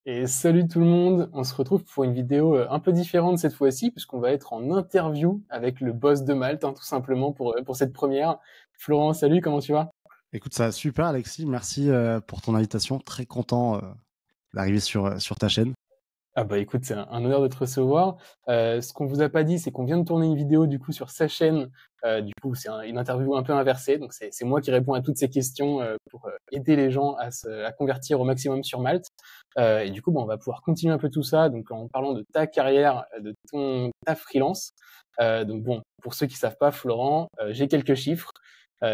Et salut tout le monde, on se retrouve pour une vidéo un peu différente cette fois-ci, puisqu'on va être en interview avec le boss de Malte, tout simplement pour cette première. Florent, salut, comment tu vas? Écoute, ça va super, Alexis. Merci pour ton invitation. Très content d'arriver sur ta chaîne. Ah bah écoute, c'est un honneur de te recevoir. Ce qu'on vous a pas dit, c'est qu'on vient de tourner une vidéo du coup sur sa chaîne. Du coup, c'est une interview un peu inversée. Donc c'est moi qui réponds à toutes ces questions pour aider les gens à convertir au maximum sur Malte. Et du coup, on va pouvoir continuer un peu tout ça. Donc en parlant de ta carrière, de ta freelance. Donc bon, pour ceux qui savent pas, Florent, j'ai quelques chiffres.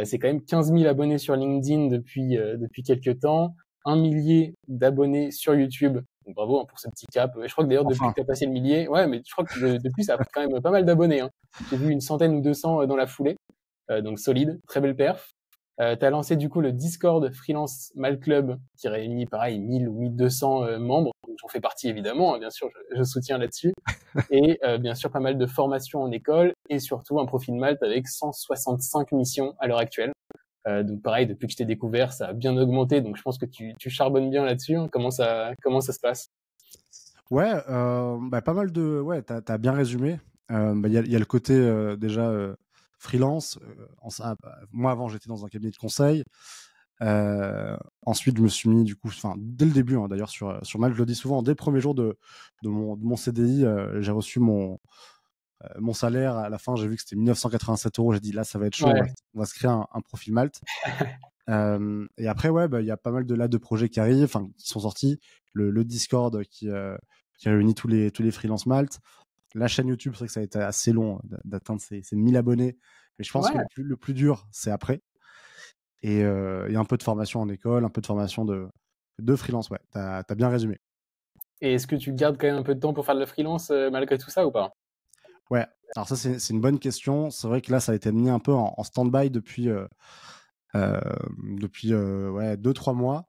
C'est quand même 15 000 abonnés sur LinkedIn depuis quelques temps, 1 millier d'abonnés sur YouTube. Donc bravo pour ce petit cap. Je crois que d'ailleurs depuis Enfin, que tu as passé le millier, ouais, mais je crois que depuis ça a pris quand même pas mal d'abonnés. J'ai vu une centaine ou 200 dans la foulée, donc solide, très belle perf. Tu as lancé du coup le Discord Freelance Mal Club qui réunit pareil 1000 ou 1200 membres. Donc, j'en fais partie évidemment, bien sûr, je soutiens là-dessus. Et bien sûr pas mal de formations en école et surtout un profil Malte avec 165 missions à l'heure actuelle. Donc pareil, depuis que je t'ai découvert, ça a bien augmenté. Donc je pense que tu charbonnes bien là-dessus. Comment ça se passe? ouais, pas mal de. Ouais, t'as bien résumé. Il y a le côté déjà freelance. Moi, avant, j'étais dans un cabinet de conseil. Ensuite, je me suis mis, du coup, enfin, dès le début, d'ailleurs, sur Malte, je le dis souvent, dès le premier jour de mon CDI, j'ai reçu mon salaire. À la fin, j'ai vu que c'était 1987 €. J'ai dit, là, ça va être chaud. Ouais, On va se créer un profil Malte. Et après, ouais, il y a pas mal de projets qui arrivent, enfin, qui sont sortis. Le Discord qui réunit tous les freelance Malte. La chaîne YouTube, c'est vrai que ça a été assez long d'atteindre ces 1000 abonnés. Mais je pense que ouais. le plus dur, c'est après. Et un peu de formation en école, un peu de formation de freelance, ouais. T'as bien résumé. Et est-ce que tu gardes quand même un peu de temps pour faire de la freelance malgré tout ça ou pas? Ouais. Alors ça, c'est une bonne question. C'est vrai que là, ça a été mis un peu en stand-by euh, depuis ouais, 2-3 mois.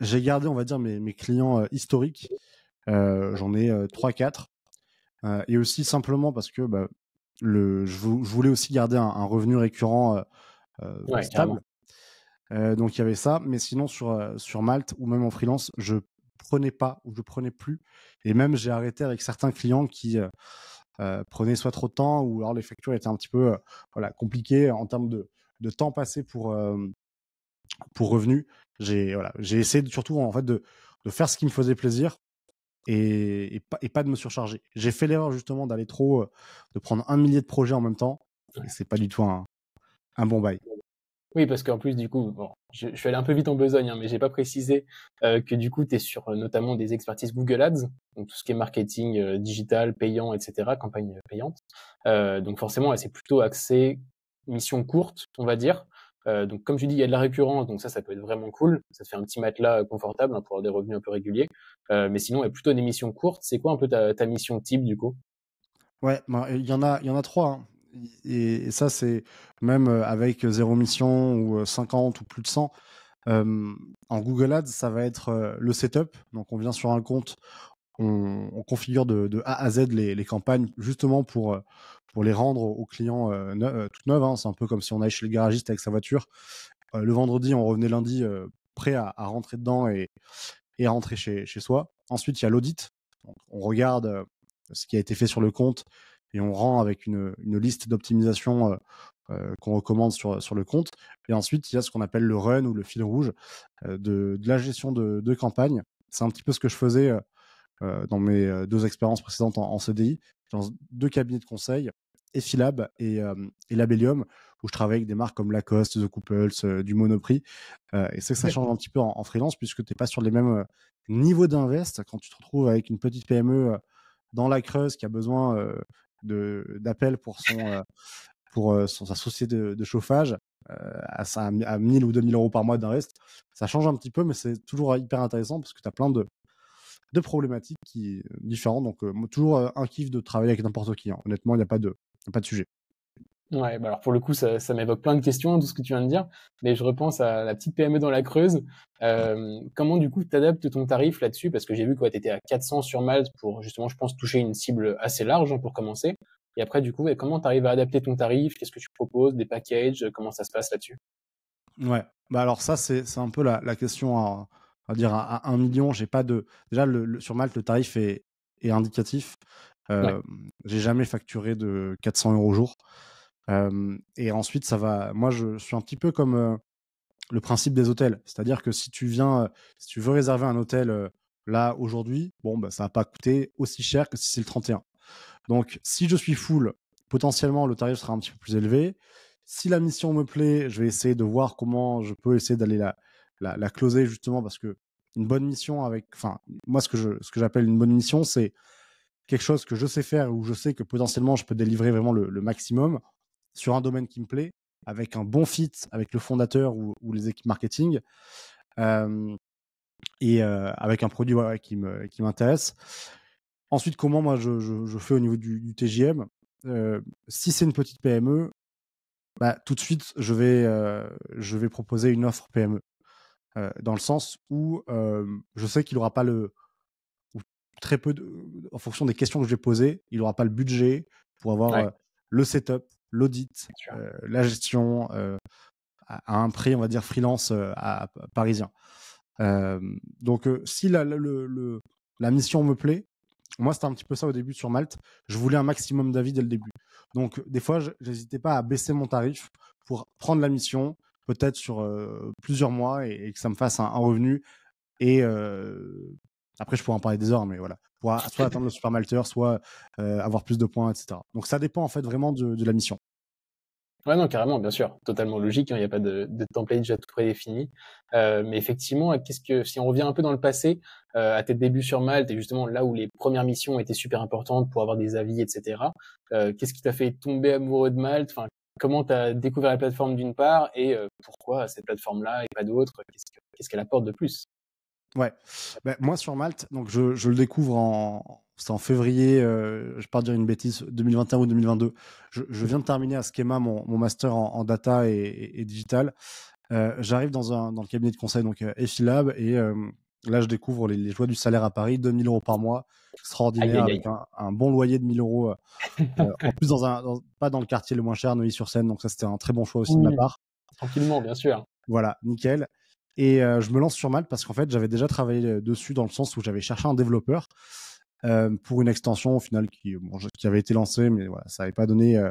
J'ai gardé, on va dire, mes clients historiques. J'en ai 3-4. Et aussi simplement parce que je voulais aussi garder un revenu récurrent Ouais, carrément. stable. Donc il y avait ça. Mais sinon, sur Malte ou même en freelance, je prenais pas ou je prenais plus. Et même, j'ai arrêté avec certains clients qui prenaient soit trop de temps ou alors les factures étaient un petit peu voilà, compliquées en termes de temps passé pour revenus. J'ai essayé surtout en fait de faire ce qui me faisait plaisir et pas de me surcharger. J'ai fait l'erreur justement d'aller trop, de prendre 1 millier de projets en même temps et c'est pas du tout un bon bail. Oui, parce qu'en plus, du coup, bon, je suis allé un peu vite en besogne, mais j'ai pas précisé que du coup, tu es sur notamment des expertises Google Ads, donc tout ce qui est marketing digital, payant, etc., campagne payante. Donc forcément, ouais, c'est plutôt axé mission courte, on va dire. Donc comme tu dis, il y a de la récurrence, donc ça peut être vraiment cool. Ça te fait un petit matelas confortable pour avoir des revenus un peu réguliers. Mais sinon, il y a plutôt des missions courtes. C'est quoi un peu ta mission type du coup? Ouais, il y en a 3, hein. Et ça, c'est même avec 0 mission ou 50 ou plus de 100. En Google Ads, ça va être le setup. Donc, on vient sur un compte, on configure de A à Z les campagnes justement pour les rendre aux clients toutes neuves, hein. C'est un peu comme si on allait chez le garagiste avec sa voiture. Le vendredi, on revenait lundi prêt à rentrer dedans et à rentrer chez soi. Ensuite, il y a l'audit. Donc, on regarde ce qui a été fait sur le compte et on rend avec une liste d'optimisation qu'on recommande sur le compte. Et ensuite, il y a ce qu'on appelle le run ou le fil rouge de la gestion de campagne. C'est un petit peu ce que je faisais dans mes 2 expériences précédentes en CDI, dans 2 cabinets de conseil, Effilab et Labellium, où je travaille avec des marques comme Lacoste, The Couples, du Monoprix. Et c'est que ça change un petit peu en freelance, puisque tu n'es pas sur les mêmes niveaux d'invest. Quand tu te retrouves avec une petite PME dans la Creuse qui a besoin d'appels pour sa société de chauffage, à 1000 ou 2000 € par mois d'invest, ça change un petit peu, mais c'est toujours hyper intéressant parce que tu as plein de problématiques différentes. Donc, moi, toujours un kiff de travailler avec n'importe qui, hein. Honnêtement, il n'y a pas de sujet. Ouais, bah alors pour le coup, ça m'évoque plein de questions, tout ce que tu viens de dire, mais je repense à la petite PME dans la Creuse. Comment du coup t'adaptes ton tarif là-dessus? Parce que j'ai vu que tu étais à 400 sur Malte pour justement, je pense, toucher une cible assez large pour commencer. Et après, du coup, ouais, comment tu arrives à adapter ton tarif? Qu'est-ce que tu proposes? Des packages? Comment ça se passe là-dessus? Ouais. Alors ça, c'est un peu la question on va dire à 1 million, j'ai pas de. Déjà, sur Malte, le tarif est indicatif. Ouais, J'ai jamais facturé de 400 € au jour. Et ensuite, ça va. Moi, je suis un petit peu comme le principe des hôtels. C'est-à-dire que si si tu veux réserver un hôtel là aujourd'hui, bon, bah, ça va pas coûter aussi cher que si c'est le 31. Donc, si je suis full, potentiellement, le tarif sera un petit peu plus élevé. Si la mission me plaît, je vais essayer de voir comment je peux essayer d'aller la closer justement parce que une bonne mission enfin, moi, ce que j'appelle une bonne mission, c'est quelque chose que je sais faire où je sais que potentiellement je peux délivrer vraiment le maximum sur un domaine qui me plaît, avec un bon fit avec le fondateur ou les équipes marketing, euh, et avec un produit qui m'intéresse. Ensuite, comment moi je fais au niveau du TJM. Si c'est une petite PME, bah, tout de suite, je vais proposer une offre PME. Dans le sens où je sais qu'il n'aura pas ou très peu en fonction des questions que je vais poser, il n'aura pas le budget pour avoir ouais, le setup, l'audit, bien sûr. la gestion à un prix, on va dire, freelance parisien. Donc, si la mission me plaît, moi, c'était un petit peu ça au début sur Malte. Je voulais un maximum d'avis dès le début. Donc, des fois, j'hésitais pas à baisser mon tarif pour prendre la mission, peut-être sur plusieurs mois et que ça me fasse un revenu. Et après, je pourrais en parler des heures, mais voilà. Pour soit atteindre le super malteur, soit avoir plus de points, etc. Donc, ça dépend en fait vraiment de la mission. Ouais, non, carrément, bien sûr, totalement logique, hein, il n'y a pas de template déjà tout prédéfini. Mais effectivement, si on revient un peu dans le passé, à tes débuts sur Malte, et justement là où les premières missions étaient super importantes pour avoir des avis, etc., qu'est-ce qui t'a fait tomber amoureux de Malte? Enfin, comment tu as découvert la plateforme d'une part, et pourquoi cette plateforme-là et pas d'autres? Qu'est-ce qu'elle apporte de plus? Ouais. Ben, moi, sur Malte, donc je le découvre c'était en février, je vais pas dire une bêtise, 2021 ou 2022. Je viens de terminer à Schema mon master en data et digital. J'arrive dans le cabinet de conseil, donc Efilab, et là, je découvre les joies du salaire à Paris, 2 000 € par mois, Aïe, extraordinaire, aïe, avec aïe. un bon loyer de 1 000 €. En plus, pas dans le quartier le moins cher, Neuilly-sur-Seine, donc ça, c'était un très bon choix aussi de ma Oui, part. tranquillement, bien sûr. Voilà, nickel. Et je me lance sur Malte parce qu'en fait, j'avais déjà travaillé dessus dans le sens où j'avais cherché un développeur pour une extension au final qui avait été lancée, mais voilà, ça n'avait pas donné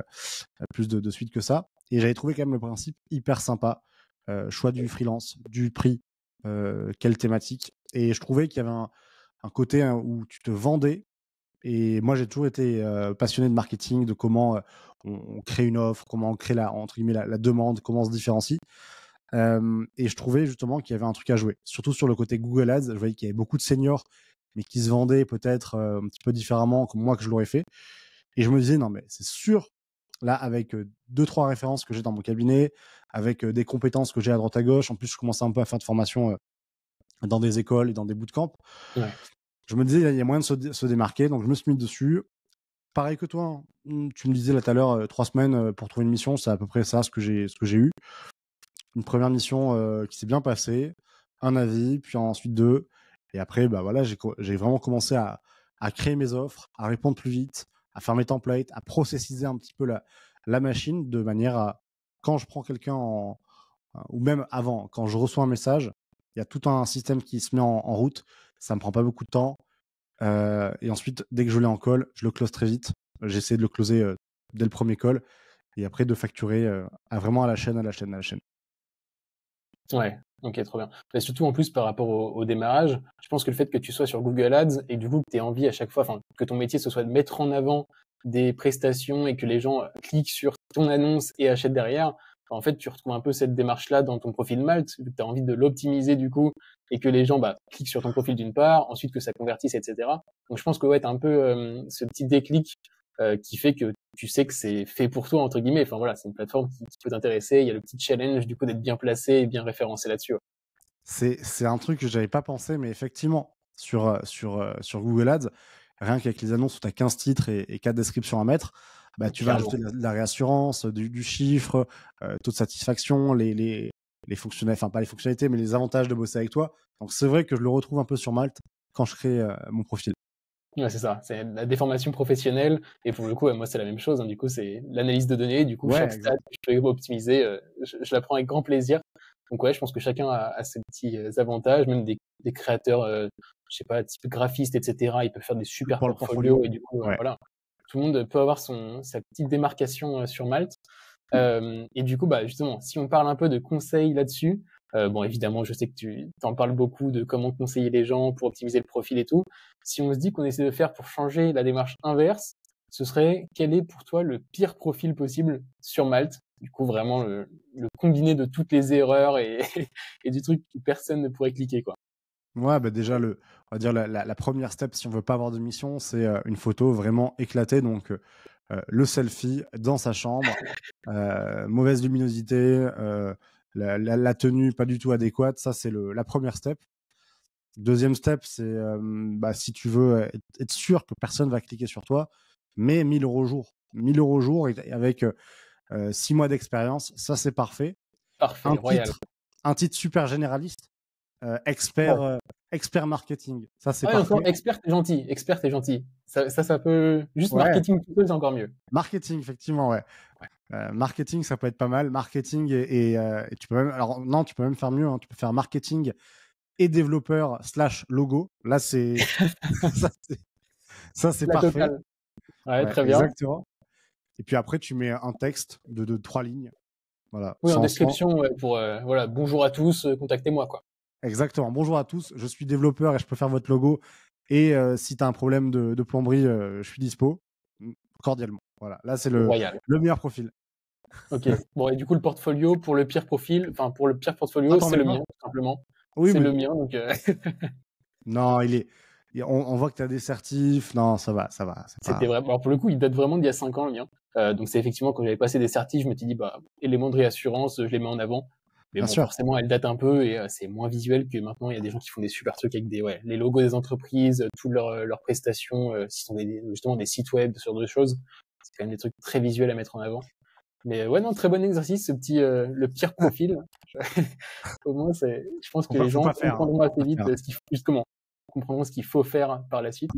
plus de suite que ça. Et j'avais trouvé quand même le principe hyper sympa. Choix du freelance, du prix, quelle thématique. Et je trouvais qu'il y avait un côté où tu te vendais. Et moi, j'ai toujours été passionné de marketing, de comment on crée une offre, comment on crée entre guillemets, la demande, comment on se différencie. Et je trouvais justement qu'il y avait un truc à jouer. Surtout sur le côté Google Ads, je voyais qu'il y avait beaucoup de seniors, mais qui se vendaient peut-être un petit peu différemment comme moi que je l'aurais fait. Et je me disais, non, mais c'est sûr, là, avec 2-3 références que j'ai dans mon cabinet, avec des compétences que j'ai à droite à gauche, en plus, je commençais un peu à faire de formation dans des écoles et dans des bootcamps. Ouais. Je me disais, il y a moyen de se démarquer, donc je me suis mis dessus. Pareil que toi, hein. Tu me disais là tout à l'heure, 3 semaines pour trouver une mission, c'est à peu près ça ce que j'ai eu. Une première mission qui s'est bien passée, un avis, puis ensuite deux. Et après, bah voilà, j'ai vraiment commencé à créer mes offres, à répondre plus vite, à faire mes templates, à processiser un petit peu la machine de manière à, quand je prends quelqu'un ou même avant, quand je reçois un message, il y a tout un système qui se met en route. Ça me prend pas beaucoup de temps. Et ensuite, dès que je l'ai en call, je le close très vite. J'essaie de le closer dès le premier call. Et après, de facturer vraiment à la chaîne, à la chaîne, à la chaîne. Ouais, ok, trop bien. Mais surtout en plus par rapport au démarrage, je pense que le fait que tu sois sur Google Ads et du coup que tu aies envie à chaque fois, enfin que ton métier ce soit de mettre en avant des prestations et que les gens cliquent sur ton annonce et achètent derrière, en fait tu retrouves un peu cette démarche-là dans ton profil Malte, vu que tu as envie de l'optimiser du coup et que les gens cliquent sur ton profil d'une part, ensuite que ça convertisse, etc. Donc je pense que ouais, tu as un peu ce petit déclic qui fait que tu sais que c'est fait pour toi entre guillemets. Enfin voilà, c'est une plateforme qui peut t'intéresser. Il y a le petit challenge du coup d'être bien placé et bien référencé là-dessus. Ouais. C'est un truc que j'avais pas pensé, mais effectivement, sur Google Ads, rien qu'avec les annonces où tu as 15 titres et 4 descriptions à mettre, bah, tu vas Clairement. ajouter de la réassurance, du chiffre, taux de satisfaction, les fonctionnalités, enfin pas les fonctionnalités, mais les avantages de bosser avec toi. Donc c'est vrai que je le retrouve un peu sur Malte quand je crée mon profil. Ouais, c'est ça. C'est la déformation professionnelle. Et pour le coup, moi, c'est la même chose. Hein. Du coup, c'est l'analyse de données. Du coup, Ouais, chaque stat exact. que je peux optimiser, je la prends avec grand plaisir. Donc ouais, je pense que chacun a ses petits avantages, même des créateurs, je sais pas, type graphiste, etc. Ils peuvent faire des super Pour le portfolios portfolio. et du coup, Ouais. voilà, tout le monde peut avoir sa petite démarcation sur Malte. Et du coup, bah, justement, si on parle un peu de conseils là-dessus, bon, évidemment, je sais que tu en parles beaucoup de comment conseiller les gens pour optimiser le profil et tout. Si on se dit qu'on essaie de faire pour changer la démarche inverse, ce serait quel est pour toi le pire profil possible sur Malte? Du coup, vraiment le combiné de toutes les erreurs et, et du truc que personne ne pourrait cliquer, quoi. Ouais, bah déjà, on va dire la première step, si on veut pas avoir de mission, c'est une photo vraiment éclatée. Donc, le selfie dans sa chambre, mauvaise luminosité, la tenue pas du tout adéquate. Ça, c'est la première step. Deuxième step, c'est bah, si tu veux être sûr que personne va cliquer sur toi, mets 1 000 € au jour. 1 000 € au jour et avec 6 mois d'expérience, ça c'est parfait. Un Parfait, royal. titre, un titre super généraliste, Ouais. expert marketing, ça c'est Ah ouais, encore parfait. expert, t'es gentil. Expert, t'es gentil. Ça peut juste Ouais, marketing tout seul, c'est encore mieux. marketing, effectivement, ouais. Marketing, ça peut être pas mal. Marketing et tu peux même, alors non, tu peux même faire mieux, hein. Tu peux faire marketing et développeur / logo. Là, ça, c'est ça, c'est La parfait. totale. Ouais, Ouais, très bien. exactement. Et puis après, tu mets un texte de 3 lignes. Voilà, Oui, en description, ouais, pour voilà, bonjour à tous, contactez-moi, quoi. exactement. Bonjour à tous, je suis développeur et je peux faire votre logo. Et si tu as un problème de plomberie, je suis dispo. Cordialement. Voilà, là, c'est Royal. le meilleur profil. Ok. Bon, et du coup, le portfolio pour le pire profil, enfin pour le pire Ah, portfolio, t'en c'est mets le pas? mien, tout simplement. Oui, C'est oui. le mien, donc Non, on voit que tu as des certifs. Non, ça va, ça va. C'est c'était pas. vraiment. Alors pour le coup, il date vraiment d'il y a 5 ans, le mien. Donc c'est effectivement quand j'avais passé des certifs, je me suis dit bah éléments de réassurance, je les mets en avant. Mais Bien bon, sûr. forcément, elle date un peu et c'est moins visuel que maintenant. Il y a des gens qui font des super trucs avec les logos des entreprises, toutes leurs prestations, s'ils sont justement des sites web, ce genre de choses. C'est quand même des trucs très visuels à mettre en avant. Mais ouais, non, très bon exercice, ce petit, le pire profil. Au moins, je pense que les Faut gens pas faire, hein. comprendront Faut assez pas vite faire. justement, comprendront ce qu'il faut faire par la suite.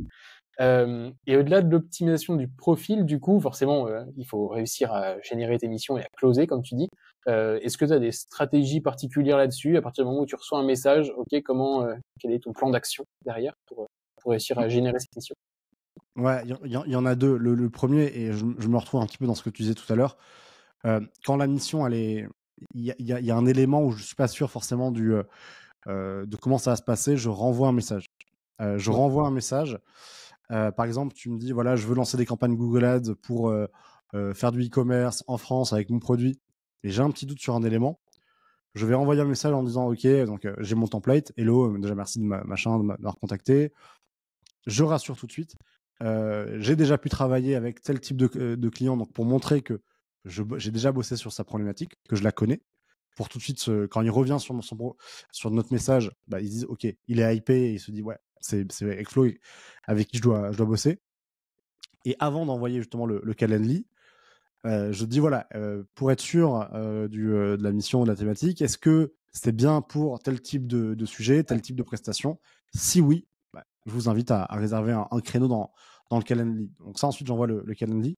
Et au-delà de l'optimisation du profil, du coup, forcément, il faut réussir à générer tes missions et à closer, comme tu dis. Est-ce que tu as des stratégies particulières là-dessus? À partir du moment où tu reçois un message, ok, quel est ton plan d'action derrière pour réussir à générer cette mission? Ouais, il y en a deux. Le premier, et je me retrouve un petit peu dans ce que tu disais tout à l'heure. Quand la mission, il y a un élément où je suis pas sûr forcément de comment ça va se passer, je renvoie un message. Je Ouais, renvoie un message. Par exemple, tu me dis, voilà, je veux lancer des campagnes Google Ads pour faire du e-commerce en France avec mon produit. Et j'ai un petit doute sur un élément. Je vais envoyer un message en disant, OK, donc j'ai mon template. Hello, déjà merci de m'avoir contacté. Je rassure tout de suite. J'ai déjà pu travailler avec tel type de client, donc pour montrer que j'ai déjà bossé sur sa problématique, que je la connais. Pour tout de suite, quand il revient sur notre message, bah, ils se disent OK, il est hypé et il se dit ouais, c'est avec Flo avec qui je dois bosser. Et avant d'envoyer justement le Calendly, je dis voilà, pour être sûr de la mission, de la thématique, est-ce que c'est bien pour tel type de sujet, tel type de prestation? Si oui, bah, je vous invite à réserver un créneau dans le Calendly. Donc ça, ensuite, j'envoie le Calendly.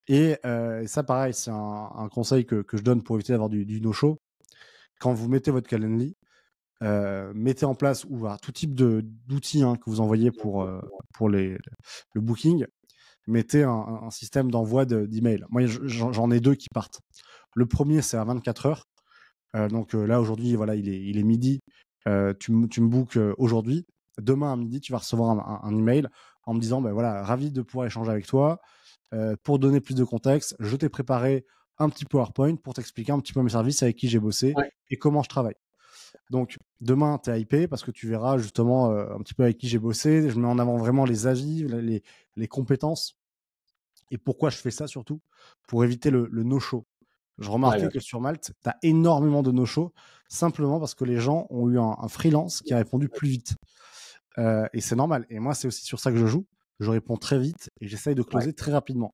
Et ça, pareil, c'est un conseil que je donne pour éviter d'avoir du no-show. Quand vous mettez votre Calendly, mettez en place ou tout type d'outils hein, que vous envoyez pour le booking. Mettez un système d'envoi d'email. Moi, j'en ai deux qui partent. Le premier, c'est à 24 heures. Donc là, aujourd'hui, voilà, il est midi. Tu me bookes aujourd'hui. Demain à midi, tu vas recevoir un email en me disant, ben voilà, ravi de pouvoir échanger avec toi. Pour donner plus de contexte, je t'ai préparé un petit PowerPoint pour t'expliquer un petit peu mes services avec qui j'ai bossé ouais, et comment je travaille. Donc, demain, tu es hypé parce que tu verras justement un petit peu avec qui j'ai bossé. Je mets en avant vraiment les avis, les compétences. Et pourquoi je fais ça surtout? Pour éviter le no-show. Je ouais, remarquais bien que sûr. sur Malte, tu as énormément de no-show simplement parce que les gens ont eu un freelance qui a répondu plus vite. Et c'est normal. Et moi, c'est aussi sur ça que je joue. Je réponds très vite et j'essaye de Ouais, closer très rapidement.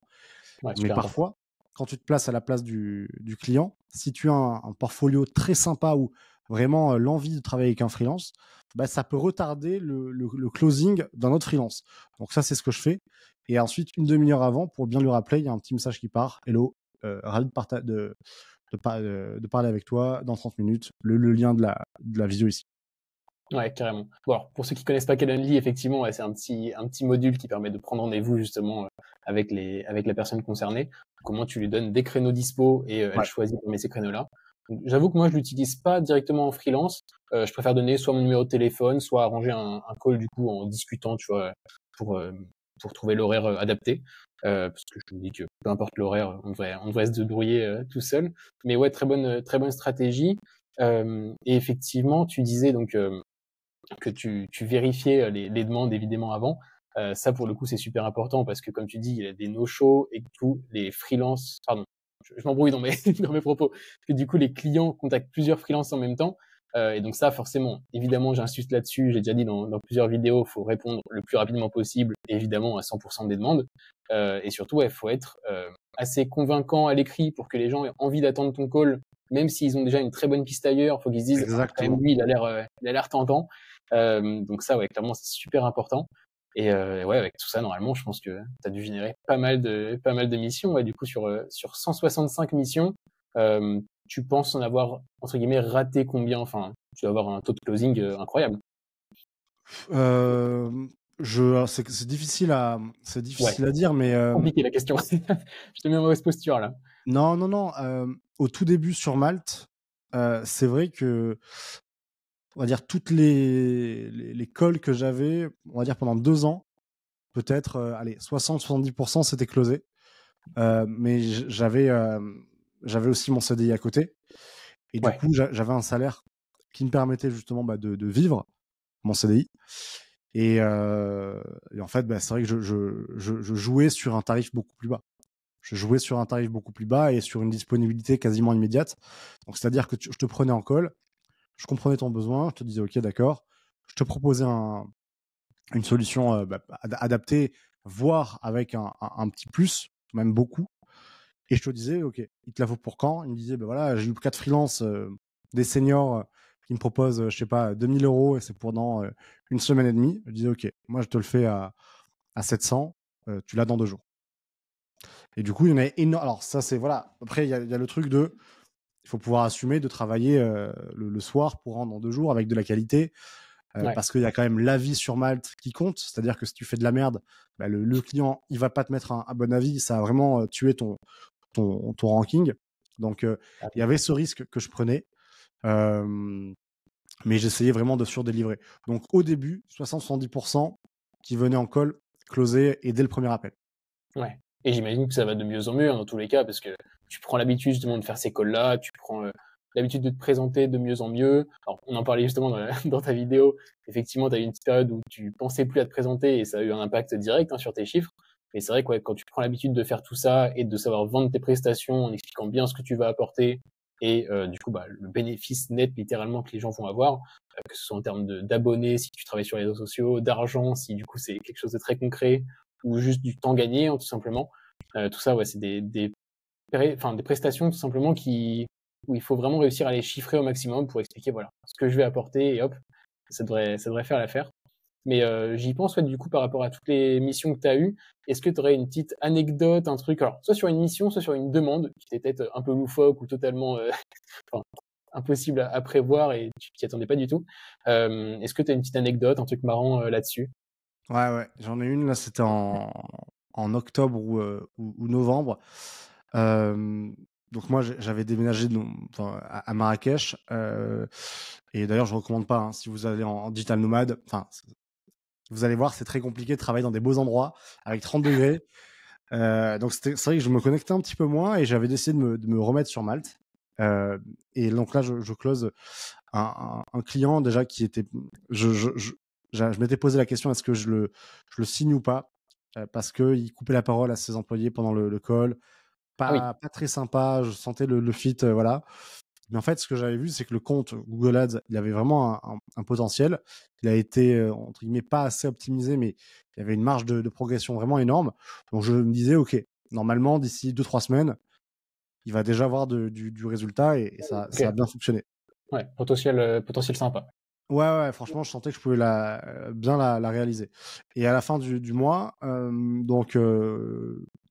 ouais, Mais super important. parfois, quand tu te places à la place du client, si tu as un portfolio très sympa ou vraiment l'envie de travailler avec un freelance, bah, ça peut retarder le closing d'un autre freelance. Donc ça, c'est ce que je fais. Et ensuite, une demi-heure avant, pour bien lui rappeler, il y a un petit message qui part. Hello, ravi de de parler avec toi dans 30 minutes. Le lien de la visio ici. Ouais, carrément. Bon, alors, pour ceux qui connaissent pas Calendly, effectivement, ouais, c'est un petit module qui permet de prendre rendez-vous justement avec la personne concernée. Comment tu lui donnes des créneaux dispo et elle Ouais. choisit parmi ces créneaux-là. Donc, j'avoue que moi, je l'utilise pas directement en freelance. Je préfère donner soit mon numéro de téléphone, soit arranger un call du coup en discutant, tu vois, pour euh, pour trouver l'horaire adapté. Parce que je me dis que peu importe l'horaire, on devrait se débrouiller tout seul. Mais ouais, très bonne stratégie. Et effectivement, tu disais donc que tu vérifiais les demandes évidemment avant. Ça, pour le coup, c'est super important parce que, comme tu dis, il y a des no-shows et que tous les freelances, pardon, je m'embrouille dans mes, dans mes propos, parce que du coup, les clients contactent plusieurs freelances en même temps. Et donc ça, forcément, évidemment, j'insiste là-dessus. J'ai déjà dit dans plusieurs vidéos, faut répondre le plus rapidement possible, évidemment, à 100% des demandes. Et surtout, il faut être assez convaincant à l'écrit pour que les gens aient envie d'attendre ton call, même s'ils ont déjà une très bonne piste ailleurs. Faut qu'ils se disent, ah, quand même, Exactement. lui, il a l'air tentant. Donc ça, ouais, clairement, c'est super important. Et ouais, avec tout ça, normalement, je pense que tu as dû générer pas mal de missions. Ouais, du coup, sur 165 missions, tu penses en avoir, entre guillemets, raté combien? Enfin, tu dois avoir un taux de closing incroyable. Euh, c'est Ouais, difficile à dire, mais compliqué la question. Je te mets en mauvaise posture là. non, non, non. Au tout début sur Malte, c'est vrai que, on va dire, toutes les calls que j'avais, on va dire pendant 2 ans, peut-être, allez, 60-70% c'était closé. Mais j'avais aussi mon CDI à côté. Et du Ouais, coup, j'avais un salaire qui me permettait justement de vivre mon CDI. Et, en fait, bah, c'est vrai que je jouais sur un tarif beaucoup plus bas. Je jouais sur un tarif beaucoup plus bas et sur une disponibilité quasiment immédiate. Donc, c'est-à-dire que je te prenais en call, je comprenais ton besoin, je te disais OK, d'accord, je te proposais une solution adaptée, voire avec un petit plus, même beaucoup. Et je te disais, OK, il te la faut pour quand? Il me disait, ben voilà, j'ai eu 4 freelances, des seniors qui me proposent, je sais pas, 2 000 € et c'est pour dans une semaine et demie. Je disais, OK, moi je te le fais à 700, tu l'as dans 2 jours. Et du coup, il y en a énormément. Alors, ça, c'est voilà. Après, il y a le truc de. Il faut pouvoir assumer de travailler le soir pour rendre en 2 jours avec de la qualité. ouais, Parce qu'il y a quand même l'avis sur Malte qui compte. C'est-à-dire que si tu fais de la merde, bah, le client, il va pas te mettre un bon avis. Ça a vraiment tué ton ranking. Donc, il y avait ce risque que je prenais. Mais j'essayais vraiment de surdélivrer. Donc, au début, 60-70% qui venaient en call, closé et dès le premier appel. ouais. Et j'imagine que ça va de mieux en mieux hein, dans tous les cas parce que tu prends l'habitude justement de faire ces calls-là, tu prends l'habitude de te présenter de mieux en mieux. Alors, on en parlait justement dans ta vidéo. Effectivement, tu as eu une petite période où tu pensais plus à te présenter et ça a eu un impact direct hein, sur tes chiffres. Mais c'est vrai que ouais, quand tu prends l'habitude de faire tout ça et de savoir vendre tes prestations en expliquant bien ce que tu vas apporter et du coup bah, le bénéfice net littéralement que les gens vont avoir, que ce soit en termes d'abonnés, si tu travailles sur les réseaux sociaux, d'argent, si du coup c'est quelque chose de très concret, ou juste du temps gagné, hein, tout simplement. Tout ça, ouais, c'est des prestations tout simplement où il faut vraiment réussir à les chiffrer au maximum pour expliquer voilà ce que je vais apporter et hop, ça devrait faire l'affaire. Mais j'y pense ouais, du coup par rapport à toutes les missions que tu as eues, est-ce que tu aurais une petite anecdote, un truc, alors soit sur une mission, soit sur une demande qui était peut-être un peu loufoque ou totalement enfin, impossible à prévoir et tu t'y attendais pas du tout. Est-ce que tu as une petite anecdote, un truc marrant là-dessus? Ouais, ouais, j'en ai une, là, c'était en octobre ou novembre. Euh, donc moi, j'avais déménagé enfin, à Marrakech. Et d'ailleurs, je recommande pas, hein, si vous allez en digital nomade, enfin, vous allez voir, c'est très compliqué de travailler dans des beaux endroits avec 30 degrés. Donc c'est vrai que je me connectais un petit peu moins et j'avais décidé de me remettre sur Malte. Et donc là, je close un client déjà qui était. Je m'étais posé la question, est-ce que je le signe ou pas? Parce qu'il coupait la parole à ses employés pendant le call. Ah oui, Pas très sympa, je sentais le fit, voilà. Mais en fait, ce que j'avais vu, c'est que le compte Google Ads, il avait vraiment un potentiel. Il a été, entre guillemets, pas assez optimisé, mais il y avait une marge de progression vraiment énorme. Donc je me disais, OK, normalement, d'ici 2-3 semaines, il va déjà avoir du résultat et ça a ok. bien fonctionné. Ouais, potentiel sympa. Ouais, ouais, franchement, je sentais que je pouvais bien la réaliser. Et à la fin du mois, donc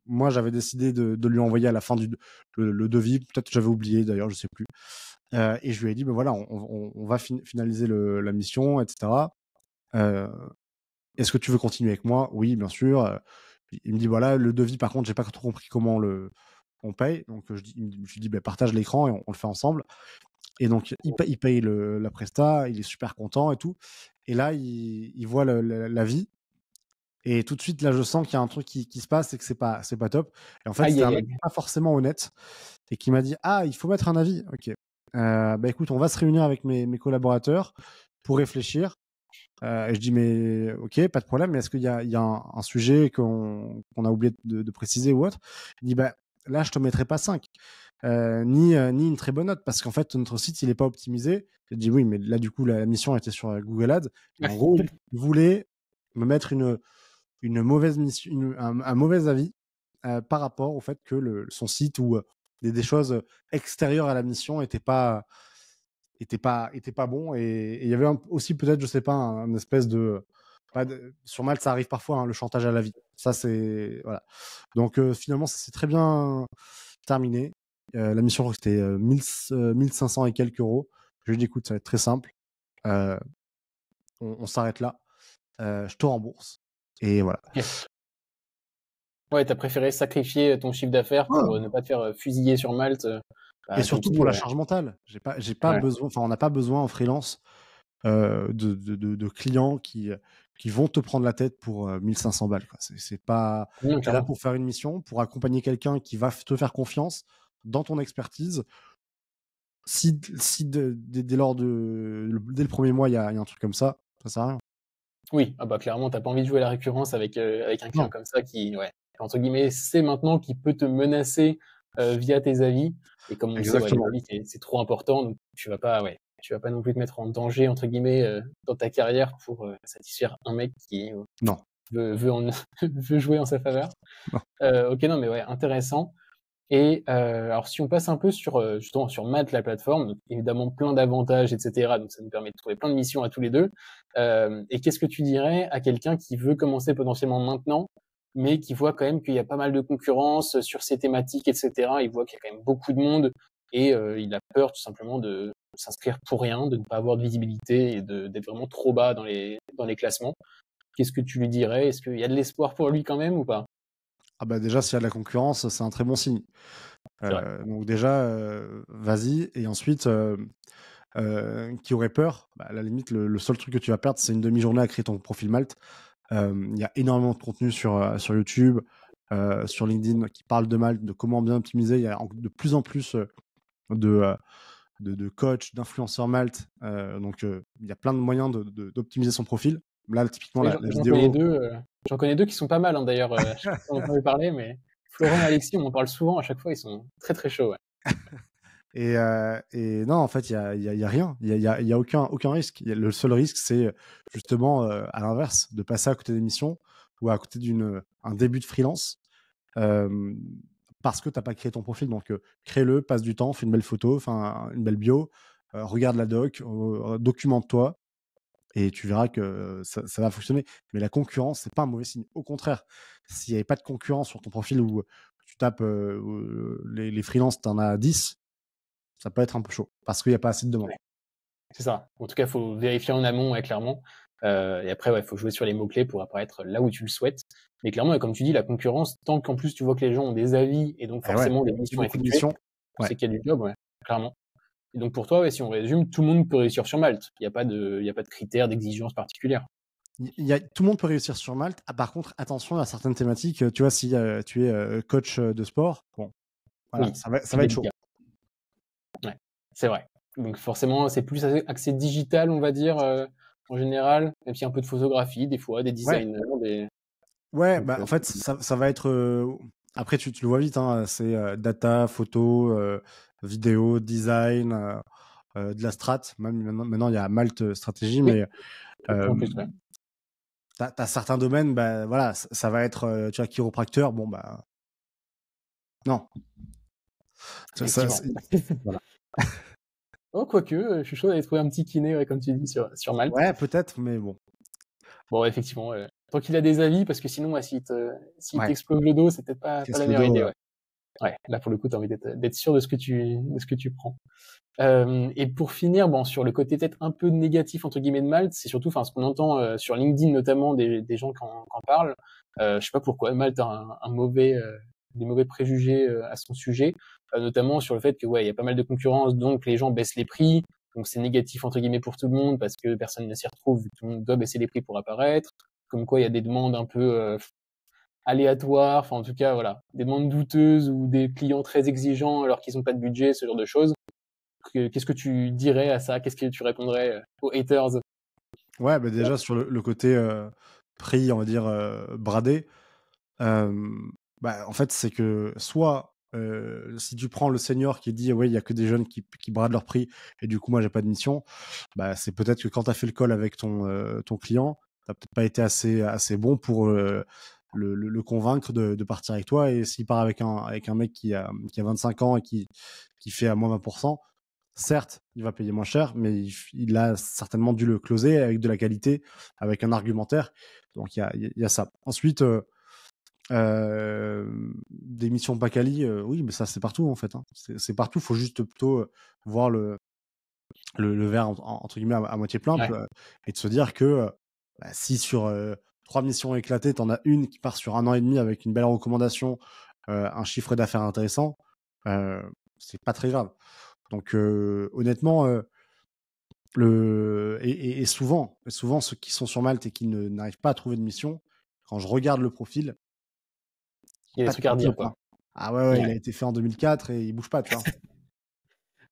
moi, j'avais décidé de lui envoyer à la fin le devis. Peut-être que j'avais oublié, d'ailleurs, je sais plus. Et je lui ai dit, ben voilà, on va finaliser la mission, etc. Est-ce que tu veux continuer avec moi? Oui, bien sûr. Il me dit, voilà, le devis, par contre, j'ai pas trop compris comment on paye. Donc, je lui dis, ben, partage l'écran et on le fait ensemble. Et donc, il paye la presta, il est super content et tout. Et là, il voit la vie. Et tout de suite, là, je sens qu'il y a un truc qui se passe et que c'est pas top. Et en fait, Aïe, c'était un aïe, mec aïe. pas forcément honnête et qui m'a dit, ah, il faut mettre un avis. Ok. Bah écoute, on va se réunir avec mes collaborateurs pour réfléchir. Et je dis, mais ok, pas de problème, mais est-ce qu'il y a un sujet qu'on a oublié de préciser ou autre? Il dit, bah là, je te mettrai pas 5, ni une très bonne note, parce qu'en fait, notre site, il est pas optimisé. Je dis, oui, mais là, du coup, la mission était sur Google Ads. Et en gros, il voulait me mettre une mauvaise mission, un mauvais avis par rapport au fait que son site ou des choses extérieures à la mission était pas bon. Et il y avait aussi peut-être, je sais pas, un espèce sur Malte, ça arrive parfois, hein, le chantage à la vie. Ça, c'est voilà. Donc finalement, ça s'est très bien terminé. La mission, je crois que c'était 1500 et quelques euros. Je lui ai dit, écoute, ça va être très simple. On s'arrête là. Je te rembourse. Et voilà. Ouais, t'as préféré sacrifier ton chiffre d'affaires pour ne pas te faire fusiller sur Malte. Et Comme surtout tu dis, pour la ouais. charge mentale. J'ai pas Ouais. besoin, enfin, on n'a pas besoin en freelance de clients qui vont te prendre la tête pour 1500 balles, quoi. C'est pas. Non, T'es là clairement. pour faire une mission, pour accompagner quelqu'un qui va te faire confiance dans ton expertise. Si dès le premier mois, il y a un truc comme ça sert à rien. Oui, ah bah clairement, t'as pas envie de jouer à la récurrence avec un client Non, comme ça qui, ouais, entre guillemets, sait maintenant qu'il peut te menacer via tes avis. Et comme on le sait, ouais, les exactement. avis c'est trop important, donc tu vas pas non plus te mettre en danger entre guillemets dans ta carrière pour satisfaire un mec qui Non, veut jouer en sa faveur. non. Ok, non, mais ouais, intéressant. Et alors si on passe un peu sur justement sur Malte, la plateforme, donc évidemment plein d'avantages, etc. Donc ça nous permet de trouver plein de missions à tous les deux. Et qu'est-ce que tu dirais à quelqu'un qui veut commencer potentiellement maintenant, mais qui voit quand même qu'il y a pas mal de concurrence sur ces thématiques, etc. Il voit qu'il y a quand même beaucoup de monde et il a peur tout simplement de s'inscrire pour rien, de ne pas avoir de visibilité et d'être vraiment trop bas dans les classements. Qu'est-ce que tu lui dirais? Est-ce qu'il y a de l'espoir pour lui quand même ou pas? Ah bah déjà, s'il y a de la concurrence, c'est un très bon signe. C'est vrai. Donc déjà, vas-y. Et ensuite, qui aurait peur, bah, à la limite, le seul truc que tu vas perdre, c'est une demi-journée à créer ton profil Malte. Il y a énormément de contenu sur YouTube, sur LinkedIn qui parle de Malte, de comment bien optimiser. Il y a de plus en plus de coachs, d'influenceurs Malte. Donc, il y a plein de moyens d'optimiser son profil. Là, typiquement, Oui, la j'en connais vidéo. deux. J'en connais deux qui sont pas mal, hein, d'ailleurs. À chaque fois qu'on entend parler, mais Florent et Alexis, on en parle souvent. À chaque fois, ils sont très très chauds. Ouais. Et non, en fait, il y a rien. Il y a aucun risque. Le seul risque, c'est justement, à l'inverse, de passer à côté des missions ou à côté un début de freelance. Parce que tu n'as pas créé ton profil. Donc, crée-le, passe du temps, fais une belle photo, enfin une belle bio, regarde la doc, documente-toi et tu verras que ça va fonctionner. Mais la concurrence, c'est pas un mauvais signe. Au contraire, s'il n'y avait pas de concurrence sur ton profil où tu tapes les freelances, tu en as 10, ça peut être un peu chaud parce qu'il n'y a pas assez de demandes. Ouais, c'est ça. En tout cas, il faut vérifier en amont, ouais, clairement. Et après, il faut jouer sur les mots-clés pour apparaître là où tu le souhaites. Mais clairement, comme tu dis, la concurrence, tant qu'en plus tu vois que les gens ont des avis et donc Et ouais, forcément des et missions beaucoup de effectuées, missions. on Ouais. sait qu'il y a du job, ouais, clairement. Et donc pour toi, ouais, si on résume, tout le monde peut réussir sur Malte. Il y a pas de critères, d'exigences particulières. Tout le monde peut réussir sur Malte. Ah, par contre, attention à certaines thématiques. Tu vois, si tu es coach de sport, bon, voilà, Oui, ça plus va être chaud. délicat. Ouais, c'est vrai. Donc forcément, c'est plus axé digital, on va dire, en général, même s'il y a un peu de photographie, des fois, des Ouais, designers, des... ouais, Donc, bah en fait, ça va être. Après, tu le vois vite, hein, c'est data, photo, vidéo, design, de la strat. Même maintenant, il y a Malte stratégie, oui, mais de plus euh, en plus, ouais. t'as certains domaines, bah voilà, ça va être, tu vois, chiropracteur. Bon, bah non. Effectivement. Voilà. Oh, quoique, je suis chaud d'aller trouver un petit kiné, ouais, comme tu dis, sur Malte. Ouais, peut-être, mais bon. Bon, effectivement, Tant qu'il a des avis, parce que sinon, moi, s'il Ouais, t'explose le dos, c'est peut-être pas la meilleure Escludo, idée, ouais. Ouais, là, pour le coup, t'as envie d'être sûr de ce que tu prends. Et pour finir, bon, sur le côté peut-être un peu négatif entre guillemets de Malte, c'est surtout, enfin, ce qu'on entend sur LinkedIn notamment des gens qui en parlent. Je sais pas pourquoi Malte a des mauvais préjugés à son sujet, notamment sur le fait que ouais, il y a pas mal de concurrence, donc les gens baissent les prix, donc c'est négatif entre guillemets pour tout le monde parce que personne ne s'y retrouve, vu que tout le monde doit baisser les prix pour apparaître. Comme quoi, il y a des demandes un peu aléatoires, enfin en tout cas voilà, des demandes douteuses ou des clients très exigeants alors qu'ils n'ont pas de budget, ce genre de choses. Qu'est-ce que tu dirais à ça? Qu'est-ce que tu répondrais aux haters? Ouais, bah déjà sur le côté prix, on va dire bradé, bah, en fait, c'est que soit si tu prends le senior qui dit ouais, il y a que des jeunes qui bradent leur prix et du coup moi j'ai pas de mission, bah c'est peut-être que quand tu as fait le call avec ton client, t'as peut-être pas été assez bon pour le convaincre de partir avec toi, et s'il part avec un mec qui a 25 ans et qui fait à moins 20%, certes, il va payer moins cher, mais il a certainement dû le closer avec de la qualité, avec un argumentaire. Donc il y a ça. Ensuite, des missions pas quali, oui, mais ça c'est partout en fait, hein. C'est partout. Il faut juste plutôt voir le verre entre guillemets à moitié plein, Ouais, et de se dire que bah, si sur 3 missions éclatées, t'en as une qui part sur 1 an et demi avec une belle recommandation, un chiffre d'affaires intéressant, c'est pas très grave. Donc honnêtement, souvent ceux qui sont sur Malte et qui n'arrivent pas à trouver de mission, quand je regarde le profil, il y a des pas trucs à tip redire, top, quoi. hein. Ah ouais, ouais, il Ouais. a été fait en 2004 et il bouge pas, tu vois.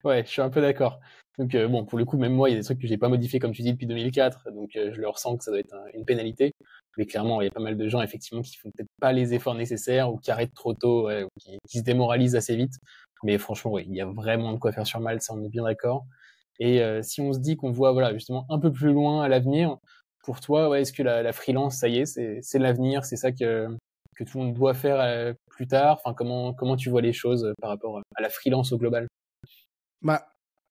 Ouais, je suis un peu d'accord. Donc bon, pour le coup, même moi, il y a des trucs que j'ai pas modifiés comme tu dis depuis 2004, donc je le ressens que ça doit être une pénalité. Mais clairement, il y a pas mal de gens effectivement qui font peut-être pas les efforts nécessaires ou qui arrêtent trop tôt, ouais, ou qui se démoralisent assez vite. Mais franchement, oui, il y a vraiment de quoi faire sur Malte, ça on est bien d'accord. Et si on se dit qu'on voit voilà justement un peu plus loin à l'avenir, pour toi, ouais, est-ce que la freelance, ça y est, c'est l'avenir, c'est ça que tout le monde doit faire plus tard. Enfin, comment tu vois les choses par rapport à la freelance au global? Bah,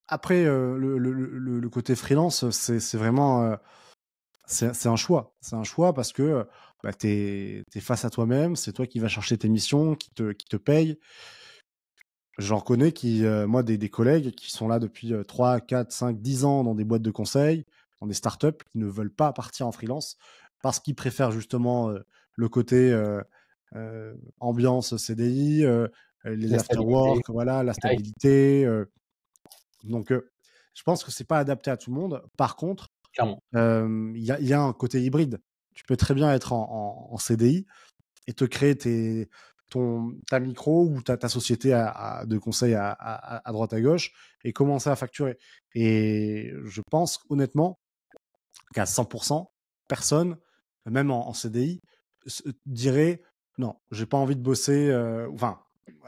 après, le côté freelance, c'est vraiment, c'est un choix. C'est un choix parce que, bah, tu es face à toi-même, c'est toi qui vas chercher tes missions, qui te payent. J'en connais qui, moi, des collègues qui sont là depuis 3, 4, 5, 10 ans dans des boîtes de conseil, dans des startups, qui ne veulent pas partir en freelance parce qu'ils préfèrent justement le côté ambiance CDI, les La stabilité. after-work, voilà, la Ah oui, stabilité. Donc, je pense que c'est pas adapté à tout le monde. Par contre, clairement. il y a un côté hybride. Tu peux très bien être en CDI et te créer ta micro ou ta société de conseil à droite à gauche et commencer à facturer. Et je pense honnêtement qu'à 100%, personne, même en CDI, dirait non, j'ai pas envie de bosser, enfin,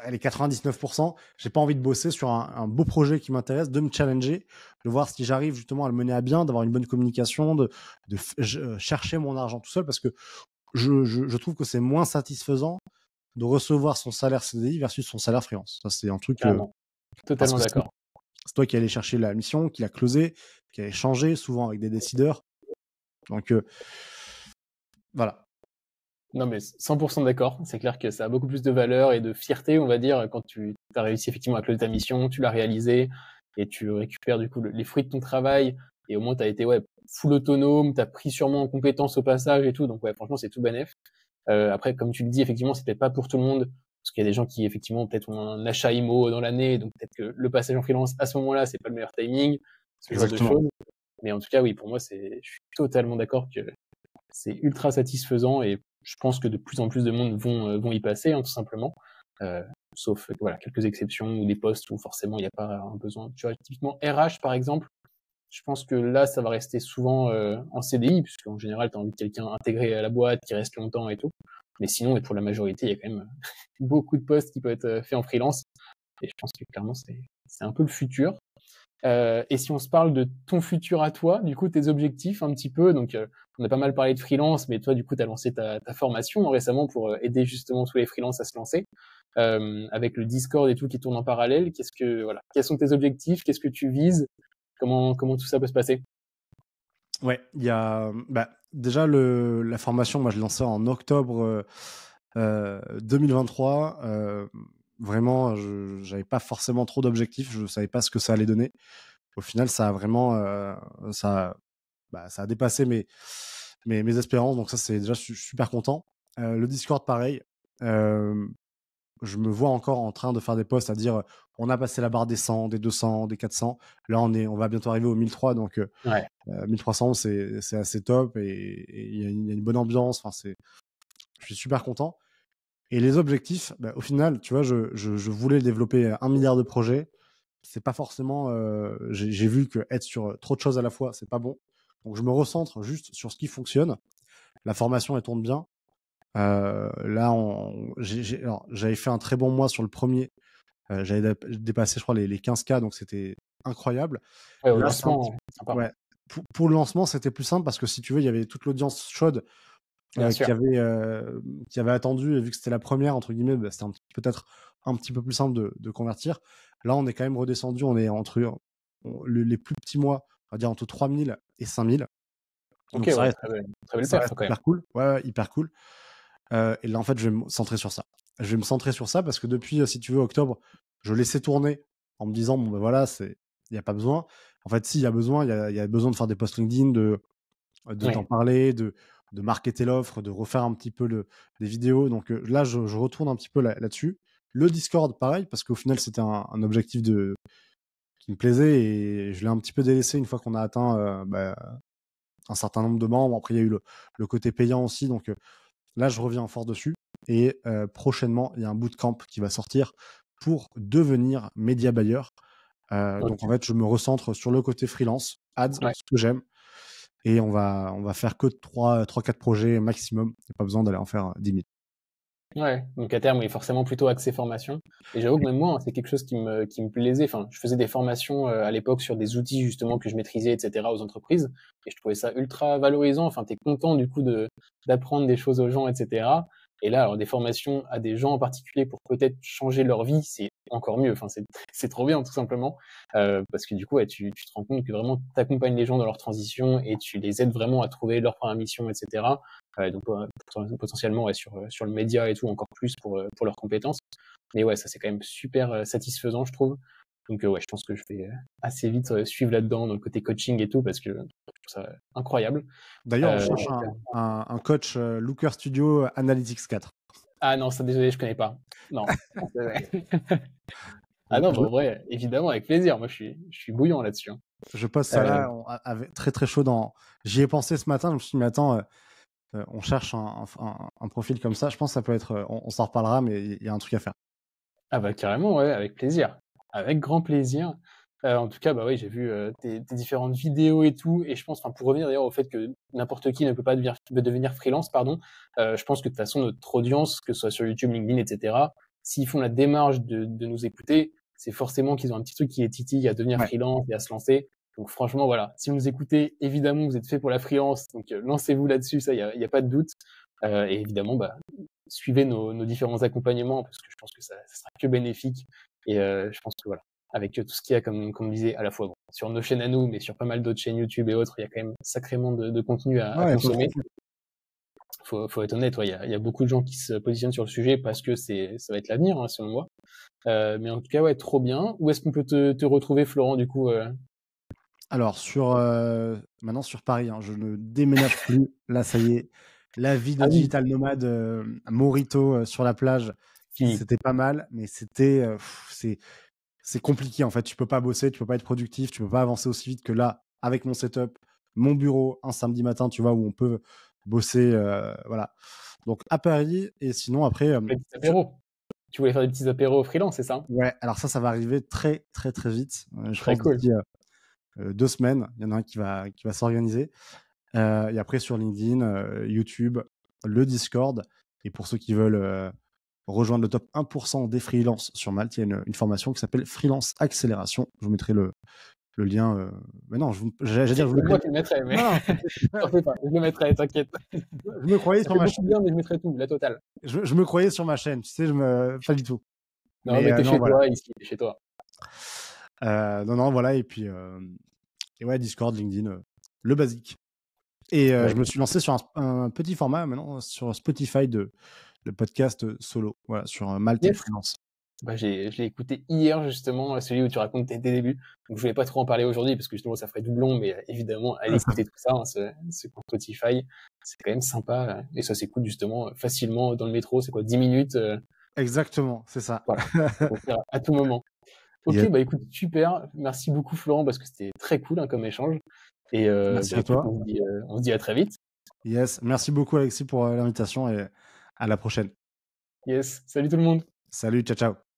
elle est 99%, j'ai pas envie de bosser sur un beau projet qui m'intéresse, de me challenger, de voir si j'arrive justement à le mener à bien, d'avoir une bonne communication, de chercher mon argent tout seul, parce que je trouve que c'est moins satisfaisant de recevoir son salaire CDI versus son salaire freelance. Ça, c'est un truc, Carrément. parce Totalement que d'accord. c'est toi qui allais chercher la mission, qui l'a closé, qui allait changer, souvent avec des décideurs. Donc, voilà. Non, mais 100% d'accord. C'est clair que ça a beaucoup plus de valeur et de fierté, on va dire, quand tu as réussi effectivement à closer ta mission, tu l'as réalisée et tu récupères du coup les fruits de ton travail. Et au moins, tu as été ouais, full autonome, tu as pris sûrement en compétence au passage et tout. Donc, ouais, franchement, c'est tout bénef. Après, comme tu le dis, effectivement, c'est peut-être pas pour tout le monde. Parce qu'il y a des gens qui, effectivement, peut-être ont un achat IMO dans l'année. Donc, peut-être que le passage en freelance à ce moment-là, c'est pas le meilleur timing, ce genre de Exactement. choses. Mais en tout cas, oui, pour moi, je suis totalement d'accord que c'est ultra satisfaisant et je pense que de plus en plus de monde vont y passer, hein, tout simplement. Euh, Sauf voilà, quelques exceptions ou des postes où forcément il n'y a pas un besoin. Tu vois, typiquement RH par exemple, je pense que là ça va rester souvent en CDI, puisqu'en général tu as envie de quelqu'un intégré à la boîte, qui reste longtemps et tout. Mais sinon, et pour la majorité, il y a quand même beaucoup de postes qui peuvent être faits en freelance. Et je pense que clairement c'est un peu le futur. Et si on se parle de ton futur à toi, du coup, tes objectifs un petit peu, donc on a pas mal parlé de freelance, mais toi, du coup, tu as lancé ta formation récemment pour aider justement tous les freelances à se lancer, avec le Discord et tout qui tourne en parallèle. Voilà, quels sont tes objectifs? Qu'est-ce que tu vises? Comment tout ça peut se passer? Ouais, il y a déjà la formation, moi je l'ai lancée en octobre 2023. Vraiment, j'avais pas forcément trop d'objectifs, je savais pas ce que ça allait donner. Au final, ça a vraiment ça, ça a dépassé mes espérances, donc ça c'est déjà je suis super content. Le Discord, pareil. Euh, je me vois encore en train de faire des posts à dire on a passé la barre des 100, des 200, des 400. Là, on va bientôt arriver au 1003, donc Ouais. 1300, c'est assez top et il y a une bonne ambiance. Enfin, je suis super content. Et les objectifs, au final, tu vois, je voulais développer 1 milliard de projets. C'est pas forcément. J'ai vu que être sur trop de choses à la fois, c'est pas bon. Donc, je me recentre juste sur ce qui fonctionne. La formation, elle tourne bien. Là, alors, j'avais fait un très bon mois sur le premier. J'avais dépassé, je crois, les 15K, donc c'était incroyable. Ouais, au Là, c'est un lancement, petit sympa. ouais. Pour le lancement, c'était plus simple parce que si tu veux, il y avait toute l'audience chaude Bien sûr. qui avait attendu, et vu que c'était la première, entre guillemets, c'était peut-être un petit peu plus simple de convertir. Là, on est quand même redescendu, on est entre les plus petits mois, on va dire entre 3000 et 5000. Ok, Donc ouais, très belle ça perf reste quand même. hyper cool. Ouais, ouais, hyper cool. Et là, en fait, je vais me centrer sur ça. Je vais me centrer sur ça parce que depuis, si tu veux, octobre, je laissais tourner en me disant, bon, ben voilà, il n'y a pas besoin. En fait, s'il y a besoin, il y a besoin de faire des posts LinkedIn, d'en Oui. parler, de marketer l'offre, de refaire un petit peu des vidéos. Donc là, je retourne un petit peu là-dessus. Le Discord, pareil, parce qu'au final, c'était un objectif qui me plaisait et je l'ai un petit peu délaissé une fois qu'on a atteint un certain nombre de membres. Après, il y a eu le côté payant aussi. Donc là, je reviens fort dessus. Et prochainement, il y a un bootcamp qui va sortir pour devenir média buyer. Donc en Ok. fait, je me recentre sur le côté freelance, ads, Ouais. ce que j'aime. Et on va faire que 3-4 projets maximum. Il n'y a pas besoin d'aller en faire 10 000. Ouais, donc à terme, oui, forcément plutôt axé formation. Et j'avoue que même moi, hein, c'est quelque chose qui me plaisait. Enfin, je faisais des formations à l'époque sur des outils justement que je maîtrisais, etc. aux entreprises, et je trouvais ça ultra valorisant. Enfin, t'es content du coup d'apprendre des choses aux gens, etc. Et là, alors des formations à des gens en particulier pour peut-être changer leur vie, c'est encore mieux. Enfin, c'est trop bien tout simplement, parce que du coup, ouais, tu te rends compte que vraiment t'accompagnes les gens dans leur transition et tu les aides vraiment à trouver leur première mission, etc. Donc potentiellement ouais, sur le média et tout encore plus pour leurs compétences. Mais ouais, ça c'est quand même super satisfaisant, je trouve. Donc ouais, je pense que je vais assez vite suivre là-dedans dans le côté coaching et tout parce que je trouve ça incroyable. D'ailleurs, on Euh, cherche un coach Looker Studio Analytics 4. ah non, ça désolé, je connais pas. Non. Ah Donc, non, bah, en vrai, évidemment, avec plaisir. Moi, je suis bouillant là-dessus, hein. je poste ça Euh, là, avec très très chaud dans. J'y ai pensé ce matin, je me suis dit, mais attends, on cherche un profil comme ça. Je pense que ça peut être. On s'en reparlera, mais il y a un truc à faire. Ah bah carrément, ouais, avec plaisir. Avec grand plaisir. En tout cas, bah oui, j'ai vu tes différentes vidéos et tout, et je pense, enfin pour revenir d'ailleurs au fait que n'importe qui ne peut pas devenir freelance, pardon, je pense que de toute façon notre audience, que ce soit sur YouTube, LinkedIn, etc., s'ils font la démarche de nous écouter, c'est forcément qu'ils ont un petit truc qui les titille à devenir Ouais. freelance et à se lancer. Donc franchement, voilà, si vous nous écoutez, évidemment, vous êtes fait pour la freelance, donc lancez-vous là-dessus, ça, y a pas de doute. Et évidemment, bah, suivez nos différents accompagnements parce que je pense que ça sera que bénéfique. Et je pense que voilà, avec tout ce qu'il y a, comme on disait, à la fois bon, sur nos chaînes à nous, mais sur pas mal d'autres chaînes YouTube et autres, il y a quand même sacrément de contenu à Ouais, il y a plein de consommer. contenu. Faut être honnête, il y a beaucoup de gens qui se positionnent sur le sujet parce que ça va être l'avenir, hein, selon moi. Mais en tout cas, ouais, trop bien. Où est-ce qu'on peut te retrouver, Florent, du coup Alors, maintenant sur Paris, hein, je ne déménage plus. Là, ça y est. La vie de Ah oui, digital nomade, Morito sur la plage, fini. c'était pas mal, mais c'est compliqué en fait. Tu peux pas bosser, tu peux pas être productif, tu peux pas avancer aussi vite que là avec mon setup, mon bureau, un samedi matin, tu vois, où on peut bosser, voilà. Donc à Paris et sinon après, Les petits apéros. Tu voulais faire des petits apéros freelance, c'est ça? ouais. Alors ça va arriver très très très vite. Je Très pense cool. d'ici 2 semaines, il y en a un qui va s'organiser. Et après sur LinkedIn, YouTube, le Discord. Et pour ceux qui veulent rejoindre le top 1% des freelances sur Malte, il y a une formation qui s'appelle Freelance Accélération. Je vous mettrai le lien. Mais non, j'allais dire, je vous C'est mettrai. moi qui le mettrai, mais Non, non, t'inquiète. t'en fais pas, je le mettrai, t'inquiète. Je me croyais Ça sur fait ma beaucoup de chaîne. bien, mais je mettrai tout, la totale. Je me croyais sur ma chaîne, tu sais, pas du tout. Non, Mais mais t'es non, chez voilà. toi, ici, t'es chez toi. Non, non, voilà. Et puis, et ouais, Discord, LinkedIn, le basique. Et Ouais. je me suis lancé sur un petit format maintenant sur Spotify de podcast solo, voilà, sur Malte et Yes. Freelance. Bah, je l'ai écouté hier justement, celui où tu racontes tes débuts. Donc je voulais pas trop en parler aujourd'hui parce que justement ça ferait doublon, mais évidemment allez écouter tout ça, hein, ce compte Spotify, c'est quand même sympa et ça s'écoute justement facilement dans le métro. C'est quoi, 10 minutes, Exactement, c'est ça. voilà, ça peut faire à tout moment. Ok, Yes. bah écoute, super, merci beaucoup Florent parce que c'était très cool hein, comme échange. Et Merci bah à écoute, toi. on se dit à très vite. Yes. Merci beaucoup Alexis pour l'invitation et à la prochaine. Yes, salut tout le monde. Salut, ciao, ciao.